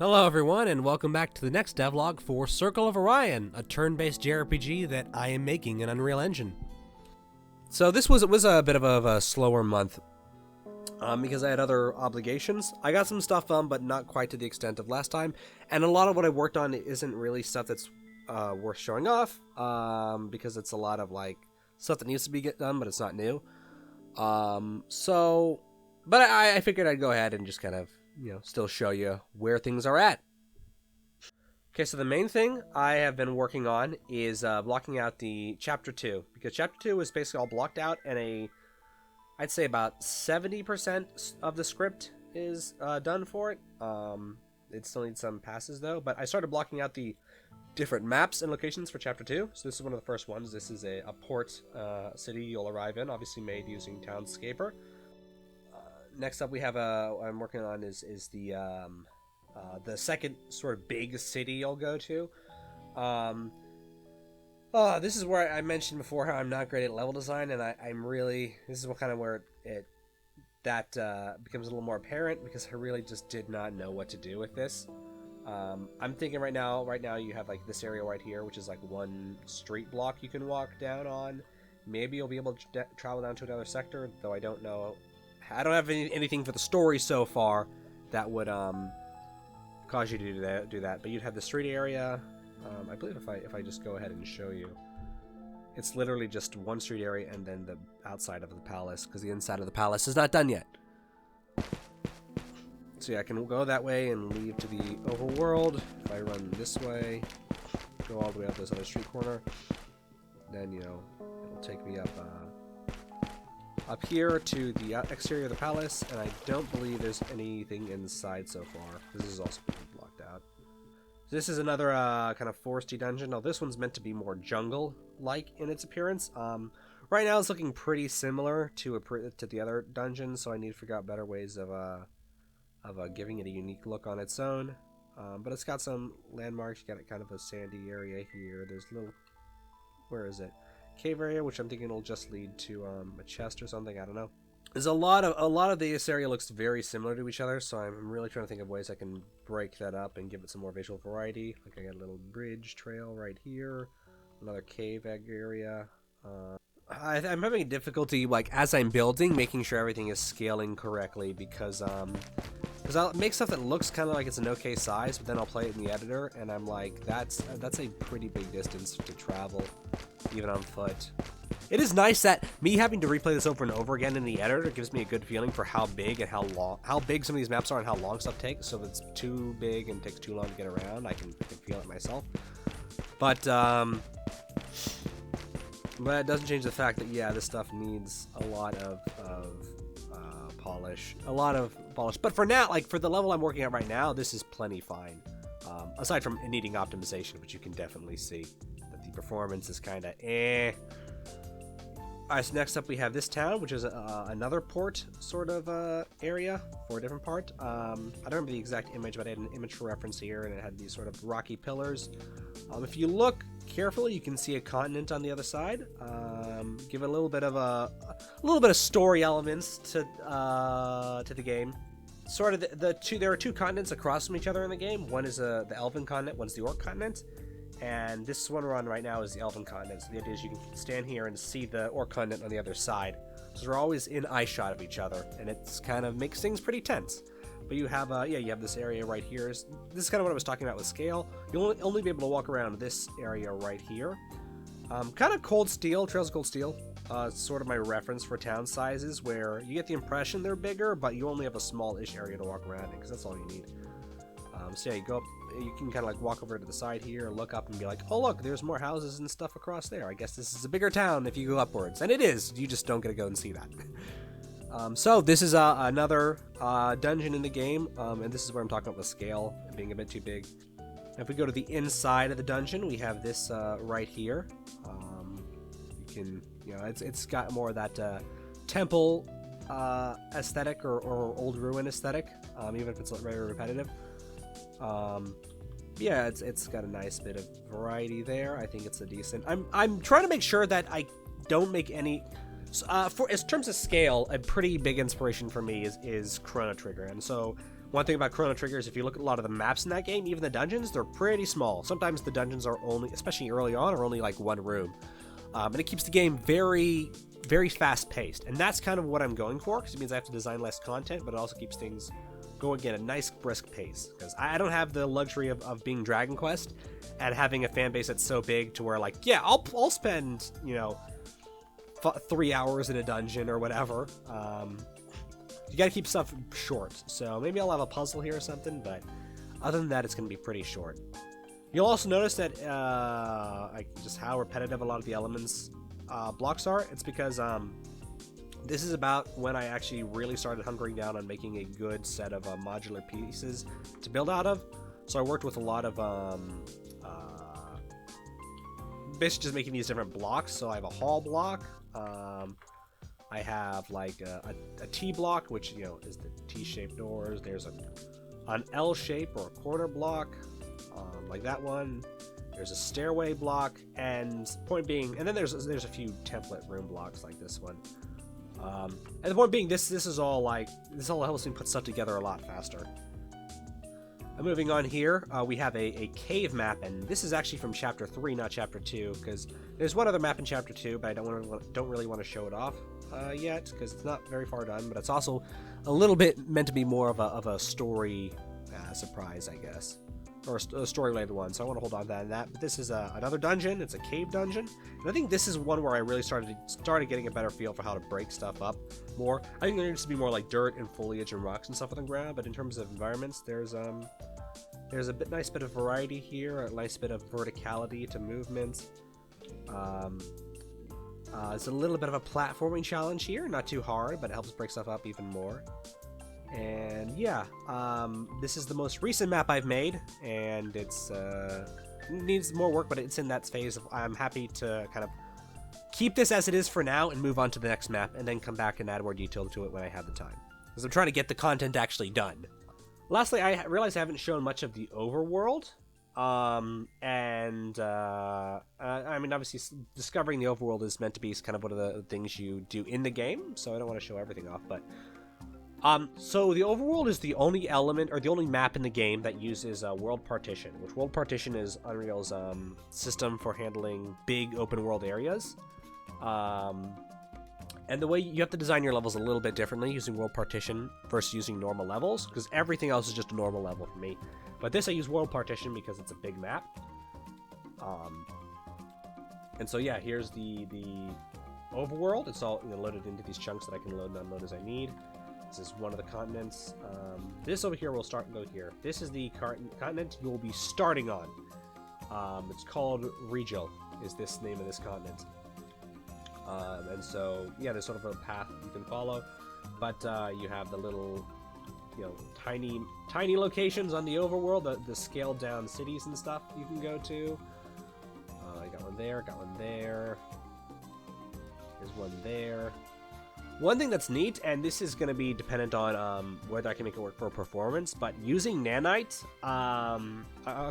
Hello everyone, and welcome back to the next devlog for Circle of Orion, a turn-based JRPG that I am making in Unreal Engine. So this was a bit of a slower month because I had other obligations. I got some stuff done, but not quite to the extent of last time, and a lot of what I worked on isn't really stuff that's worth showing off because it's a lot of like stuff that needs to be get done, but it's not new. But I figured I'd go ahead and just kind of still show you where things are at. Okay, so the main thing I have been working on is blocking out the Chapter 2, because Chapter 2 is basically all blocked out, and I'd say about 70% of the script is done for it. It still needs some passes, though, but I started blocking out the different maps and locations for Chapter 2, so this is one of the first ones. This is a port city you'll arrive in, obviously made using Townscaper. Next up, we have I'm working on is the second sort of big city you'll go to. This is where I mentioned before how I'm not great at level design, and this is what kind of where that becomes a little more apparent, because I really just did not know what to do with this. I'm thinking right now you have like this area right here, which is like one street block you can walk down on. Maybe you'll be able to travel down to another sector, though I don't know. I don't have anything for the story so far that would cause you to do that. But you'd have the street area. I believe if I just go ahead and show you, it's literally just one street area and then the outside of the palace, because the inside of the palace is not done yet. So yeah, I can go that way and leave to the Overworld. If I run this way, go all the way up this other street corner, then it'll take me up here to the exterior of the palace, and I don't believe there's anything inside so far. This is also blocked out. So this is another kind of foresty dungeon. Now this one's meant to be more jungle-like in its appearance. Right now it's looking pretty similar to the other dungeons, so I need to figure out better ways of giving it a unique look on its own. But it's got some landmarks. You got kind of a sandy area here. There's a little... Where is it? Cave area, which I'm thinking will just lead to a chest or something. I don't know. There's a lot of this area looks very similar to each other, so I'm really trying to think of ways I can break that up and give it some more visual variety. Like I got a little bridge trail right here, another cave egg area. I'm having difficulty, like as I'm building, making sure everything is scaling correctly, because I'll make stuff that looks kind of like it's an okay size, but then I'll play it in the editor, and I'm like, that's a pretty big distance to travel, even on foot. It is nice that me having to replay this over and over again in the editor gives me a good feeling for how big and how big some of these maps are and how long stuff takes. So if it's too big and takes too long to get around, I can feel it myself. But it doesn't change the fact that this stuff needs a lot of polish. But for now, like for the level I'm working at right now, this is plenty fine. Aside from needing optimization, which you can definitely see that the performance is kind of eh. Alright, so next up we have this town, which is another port sort of area for a different part. I don't remember the exact image, but I had an image for reference here, and it had these sort of rocky pillars. If you look carefully, you can see a continent on the other side. Give it a little bit of story elements to the game. Sort of there are two continents across from each other in the game. One is the Elven continent, one's the Orc continent. And this one we're on right now is the Elven continent. So the idea is you can stand here and see the Orc continent on the other side. So we're always in eye shot of each other, and it's kind of makes things pretty tense. But you have you have this area right here. This is kind of what I was talking about with scale. You'll only be able to walk around this area right here. Kind of Cold Steel, Trails of Cold Steel. Sort of my reference for town sizes, where you get the impression they're bigger, but you only have a small-ish area to walk around in, because that's all you need. So yeah, you go up, you can kind of like walk over to the side here, look up and be like, oh look, there's more houses and stuff across there. I guess this is a bigger town if you go upwards. And it is, you just don't get to go and see that. So this is another dungeon in the game, and this is where I'm talking about the scale being a bit too big. If we go to the inside of the dungeon, we have this right here. You can, it's got more of that temple aesthetic or old ruin aesthetic, even if it's very repetitive. It's got a nice bit of variety there. I think it's a decent. I'm trying to make sure that I don't make any. For in terms of scale, a pretty big inspiration for me is Chrono Trigger, and so One thing about Chrono Trigger is if you look at a lot of the maps in that game, even the dungeons, they're pretty small. Sometimes the dungeons are only, especially early on, are only like one room. And it keeps the game very, very fast-paced. And that's kind of what I'm going for, because it means I have to design less content, but it also keeps things going at a nice, brisk pace. Because I don't have the luxury of being Dragon Quest and having a fan base that's so big to where, like, yeah, I'll spend, you know, 3 hours in a dungeon or whatever. You gotta keep stuff short, so maybe I'll have a puzzle here or something, but other than that, it's gonna be pretty short. You'll also notice that like just how repetitive a lot of the elements blocks are. It's because this is about when I actually really started hunkering down on making a good set of modular pieces to build out of. So I worked with a lot of basically just making these different blocks. So I have a hall block. I have like a T block, which, you know, is the T-shaped doors. There's an L shape or a corner block, like that one. There's a stairway block, and point being, and then there's a few template room blocks like this one. And the point being, this is all like, this all helps me put stuff together a lot faster. Moving on here, we have a cave map, and this is actually from Chapter 3, not Chapter 2, because there's one other map in Chapter 2, but I don't really want to show it off yet, because it's not very far done, but it's also a little bit meant to be more of a story surprise, I guess, or a story-related one, so I want to hold on to that. But this is another dungeon. It's a cave dungeon, and I think this is one where I really started getting a better feel for how to break stuff up more. I think there needs to be more like dirt and foliage and rocks and stuff on the ground, but in terms of environments, there's a nice bit of variety here, a nice bit of verticality to movements. It's a little bit of a platforming challenge here, not too hard, but it helps break stuff up even more. And yeah, this is the most recent map I've made, and it's needs more work, but it's in that phase of I'm happy to kind of keep this as it is for now and move on to the next map, and then come back and add more detail to it when I have the time, because I'm trying to get the content actually done. Lastly, I realize I haven't shown much of the overworld. I mean, obviously, discovering the overworld is meant to be kind of one of the things you do in the game, so I don't want to show everything off, but so the overworld is the only element, or the only map in the game that uses world partition, which world partition is Unreal's system for handling big open world areas. And the way you have to design your levels a little bit differently using world partition versus using normal levels, because everything else is just a normal level for me. But this I use world partition because it's a big map. And so yeah, here's the overworld. It's all, you know, loaded into these chunks that I can load and unload as I need. This is one of the continents. This over here will start and go here. This is the continent you will be starting on. It's called Regil, is this name of this continent. And so, yeah, there's sort of a path you can follow, but you have the little, you know, tiny locations on the overworld, the scaled down cities and stuff you can go to. I got one there, There's one there. One thing that's neat, and this is going to be dependent on whether I can make it work for performance, but using nanite, a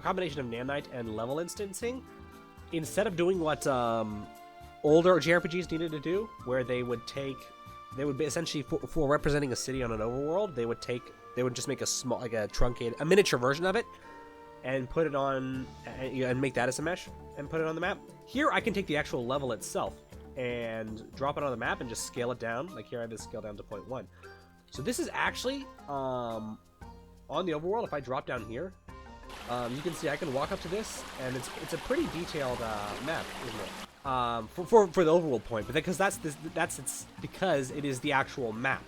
combination of nanite and level instancing, instead of doing what older JRPGs needed to do, where they would be essentially for representing a city on an overworld, they would just make a small, like a truncated, a miniature version of it, and put it on, and make that as a mesh, and put it on the map. Here, I can take the actual level itself and drop it on the map and just scale it down. Like here, I just scale down to 0.1. So this is actually on the overworld. If I drop down here, you can see I can walk up to this, and it's a pretty detailed map, isn't it? For the overworld point, but because it's because it is the actual map.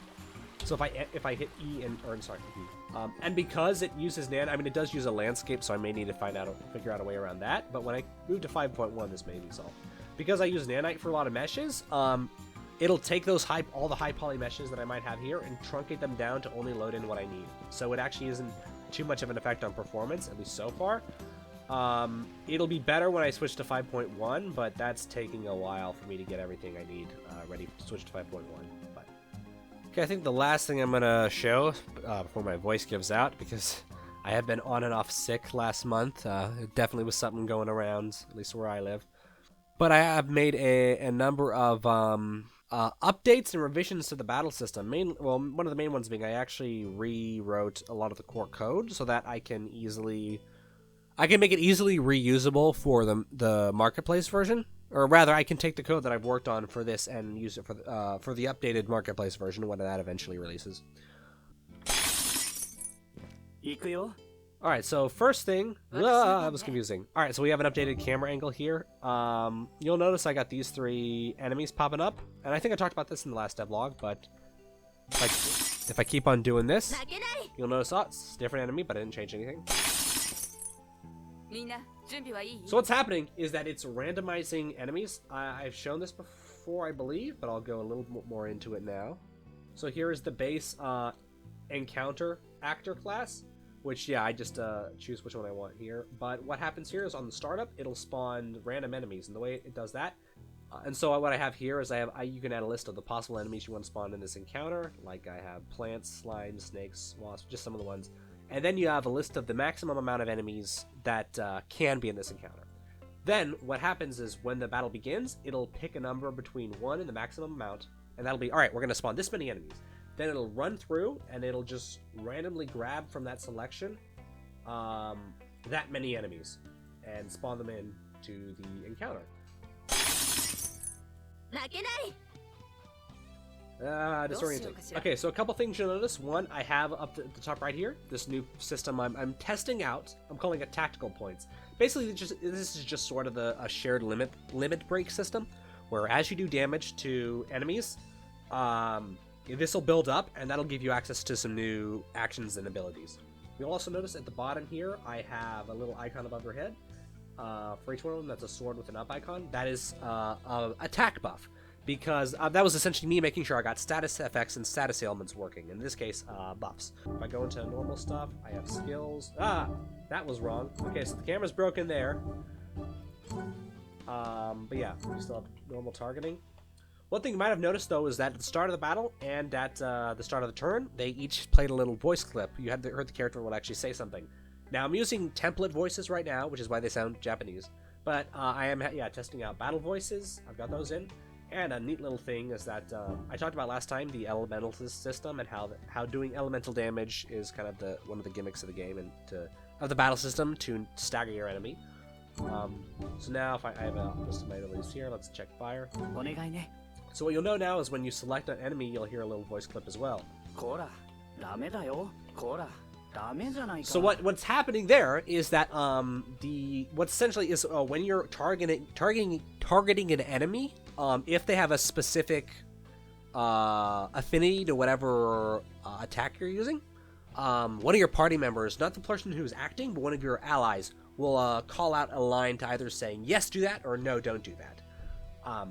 So if I hit E and because it uses I mean, it does use a landscape, so I may need to figure out a way around that. But when I move to 5.1, this may be solved. Because I use nanite for a lot of meshes, it'll take all the high poly meshes that I might have here and truncate them down to only load in what I need. So it actually isn't too much of an effect on performance, at least so far. It'll be better when I switch to 5.1, but that's taking a while for me to get everything I need ready to switch to 5.1. But okay, I think the last thing I'm gonna show before my voice gives out, because I have been on and off sick last month. It definitely was something going around, at least where I live. but I have made a number of updates and revisions to the battle system. One of the main ones being I actually rewrote a lot of the core code so that I can make it easily reusable for the marketplace version. Or rather, I can take the code that I've worked on for this and use it for the updated marketplace version when that eventually releases. Alright, so first thing... that was confusing. Alright, so we have an updated camera angle here. You'll notice I got these 3 enemies popping up. And I think I talked about this in the last devlog, but... if I keep on doing this, you'll notice, it's a different enemy, but I didn't change anything. So what's happening is that it's randomizing enemies. I've shown this before, I believe, but I'll go a little more into it now. So here is the base encounter actor class. Which, yeah, I just choose which one I want here. But what happens here is on the startup, it'll spawn random enemies. And the way it does that... and so what I have here is you can add a list of the possible enemies you want to spawn in this encounter. Like I have plants, slimes, snakes, wasps, just some of the ones. And then you have a list of the maximum amount of enemies that can be in this encounter. Then what happens is when the battle begins, it'll pick a number between 1 and the maximum amount. And that'll be, alright, we're going to spawn this many enemies. Then it'll run through, and it'll just randomly grab from that selection that many enemies and spawn them in to the encounter. Disorienting. Okay, so a couple things you'll notice. One, I have up at the top right here, this new system I'm testing out. I'm calling it tactical points. Basically, this is just sort of a shared limit break system, where as you do damage to enemies, this will build up, and that'll give you access to some new actions and abilities. You'll also notice at the bottom here, I have a little icon above your head. For each one of them, that's a sword with an up icon. That is an attack buff, because that was essentially me making sure I got status effects and status ailments working. In this case, buffs. If I go into normal stuff, I have skills. That was wrong. Okay, so the camera's broken there. But yeah, we still have normal targeting. One thing you might have noticed, though, is that at the start of the battle and at the start of the turn, they each played a little voice clip. You heard the character would actually say something. Now, I'm using template voices right now, which is why they sound Japanese. But I am, testing out battle voices. I've got those in. And a neat little thing is that I talked about last time, the elemental system, and how doing elemental damage is kind of one of the gimmicks of the game and of the battle system to stagger your enemy. So now, if I have a list of my abilities here, let's check fire. So what you'll know now is when you select an enemy, you'll hear a little voice clip as well. So what's happening there is that what essentially is when you're targeting an enemy, if they have a specific affinity to whatever attack you're using, one of your party members, not the person who's acting, but one of your allies, will call out a line to either saying yes, do that, or no, don't do that.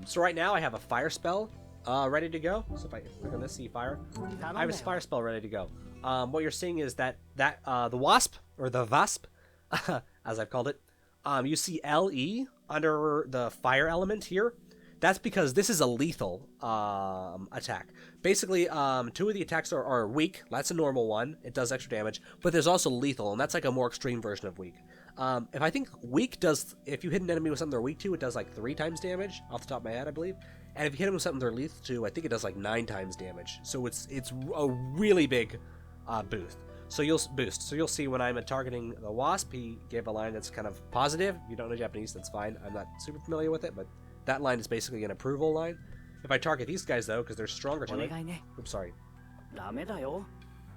So right now I have a fire spell ready to go. So if I click on this, see fire, I have a fire spell ready to go. What you're seeing is that the wasp, or the VASP, as I've called it, you see LE under the fire element here. That's because this is a lethal attack. Basically, 2 of the attacks are weak. That's a normal one. It does extra damage. But there's also lethal, and that's like a more extreme version of weak. If I think weak does, if you hit an enemy with something they're weak to, it does like 3 times damage, off the top of my head, I believe. And if you hit them with something they're lethal to, I think it does like 9 times damage. So it's a really big boost. So you'll see when I'm targeting the wasp, he gave a line that's kind of positive. If you don't know Japanese, that's fine. I'm not super familiar with it, but that line is basically an approval line. If I target these guys though, because they're stronger to it. Oops, sorry.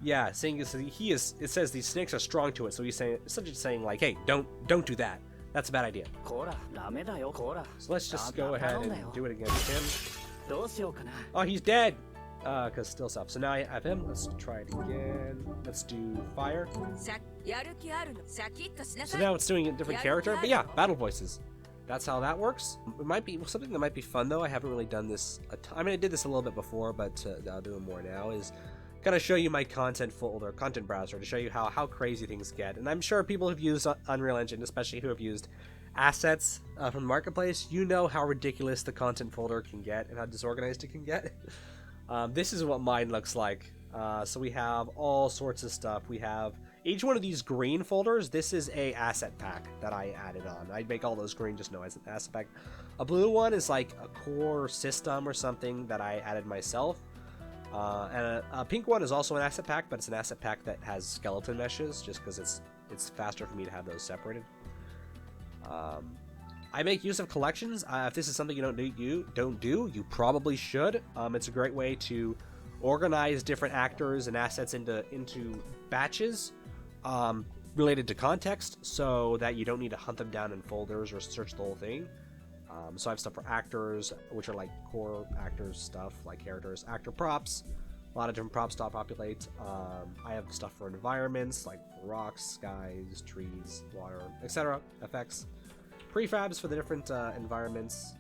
Yeah, saying it says these snakes are strong to it, so he's essentially saying like, hey, don't do that. That's a bad idea. So let's just go ahead and do it against him. Oh, he's dead! Because still stuff. So now I have him. Let's try it again. Let's do fire. So now it's doing a different character. But yeah, battle voices. That's how that works. It might be something that might be fun though. I haven't really done this. I mean, I did this a little bit before, but I'll do it more now. Is gonna show you my content folder, content browser, to show you how crazy things get. And I'm sure people who've used Unreal Engine, especially who have used assets from the marketplace, you know how ridiculous the content folder can get and how disorganized it can get. This is what mine looks like. So we have all sorts of stuff. We have Each one of these green folders, this is a asset pack that I added on. I make all those green just know as an asset pack. A blue one is like a core system or something that I added myself. And a pink one is also an asset pack, but it's an asset pack that has skeleton meshes, just because it's faster for me to have those separated. I make use of collections. If this is something you don't do, you probably should. It's a great way to organize different actors and assets into batches related to context, so that you don't need to hunt them down in folders or search the whole thing. So I have stuff for actors, which are like core actors stuff, like characters, actor props, a lot of different props to populate. I have stuff for environments, like rocks, skies, trees, water, etc. Effects, prefabs for the different environments.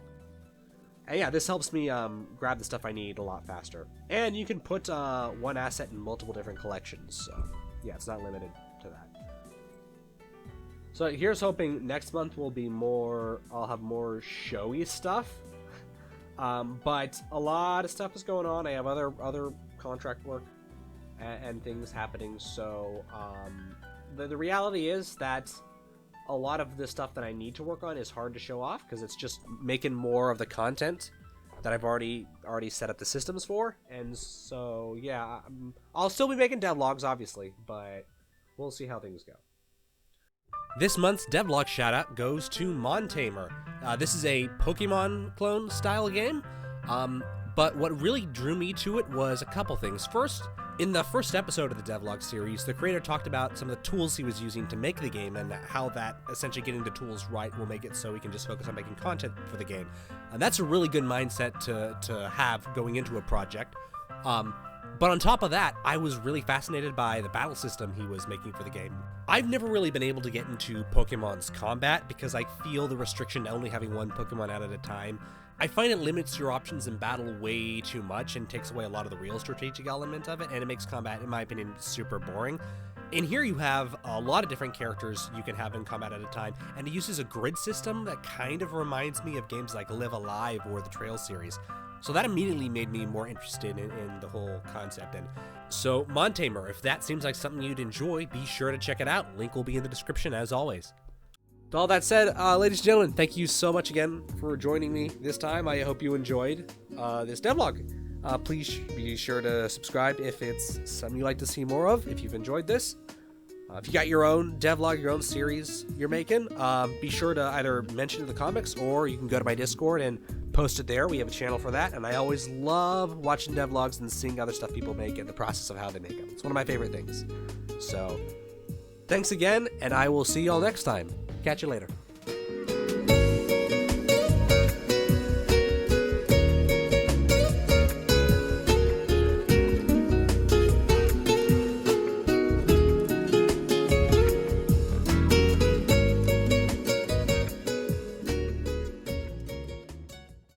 And yeah, this helps me grab the stuff I need a lot faster. And you can put one asset in multiple different collections, so yeah, it's not limited to that. So here's hoping next month will be more, I'll have more showy stuff. But a lot of stuff is going on. I have other contract work and things happening. So the reality is that a lot of the stuff that I need to work on is hard to show off, because it's just making more of the content that I've already set up the systems for. And so yeah, I'll still be making devlogs, obviously, but we'll see how things go. This month's devlog shoutout goes to Montamer. This is a Pokemon clone style game, but what really drew me to it was a couple things. First, in the first episode of the devlog series, the creator talked about some of the tools he was using to make the game, and how that essentially getting the tools right will make it so he can just focus on making content for the game. And that's a really good mindset to have going into a project. But on top of that, I was really fascinated by the battle system he was making for the game. I've never really been able to get into Pokemon's combat, because I feel the restriction to only having one Pokemon out at a time. I find it limits your options in battle way too much and takes away a lot of the real strategic element of it, and it makes combat, in my opinion, super boring. In here you have a lot of different characters you can have in combat at a time, and it uses a grid system that kind of reminds me of games like Live Alive or the Trail series. So that immediately made me more interested in the whole concept. And so Montamer, if that seems like something you'd enjoy, be sure to check it out. Link will be in the description as always. With all that said, ladies and gentlemen, thank you so much again for joining me this time. I hope you enjoyed this devlog. Please be sure to subscribe if it's something you'd like to see more of, if you've enjoyed this. If you got your own devlog, your own series you're making, be sure to either mention in the comics, or you can go to my Discord and post it there. We have a channel for that, and I always love watching devlogs and seeing other stuff people make and the process of how they make them. It's one of my favorite things. So, thanks again, and I will see y'all next time. Catch you later.